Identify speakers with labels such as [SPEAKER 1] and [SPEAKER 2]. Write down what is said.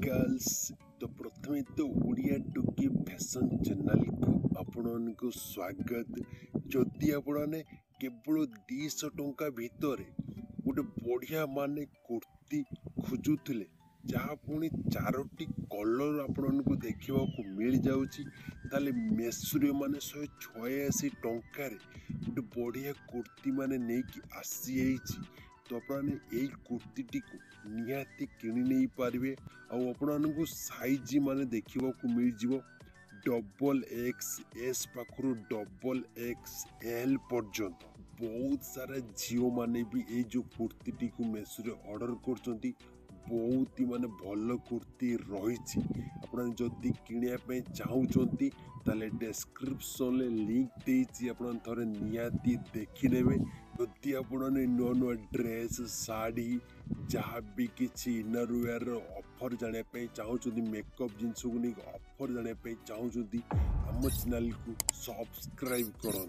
[SPEAKER 1] Girls तो प्रथमे तो ओडिया टुकी फैशन चैनल को आपण को स्वागत। जदि आपने केवल 200 टंका भितर गोटे बढ़िया माने कुर्ती खोजुले जहाँ पुणी 4टी कलर आपण को देखा मिल जाऊँगी ताले मेसुरे माने 186 टंकार गोटे बढ़िया कुर्ती माने नहीं आसी तो आपने यही कुर्तीटी को निहाती किणी नहीं पारे आपको साइज माने देखा मिल जाव डबल एक्स एस पाखु डबल एक्स एल पर्यंत बहुत सारा झील माने भी ये जो कुर्तीटी को मेसो ऑर्डर कर बहुत ही माने भल कुर्ती रही जदि किणापी चाहूँगी ताले डेस्क्रिप्शन लिंक देती आप थे निहाती देखने जदि आपने नुआ नुआ ड्रेस साड़ी जहाँ भी किसी इनरवेयर ऑफर जानापी चाहूँगी मेकअप जिनस को नहीं ऑफर जानापी चाहूँगी आम चैनल को सब्सक्राइब करूँ।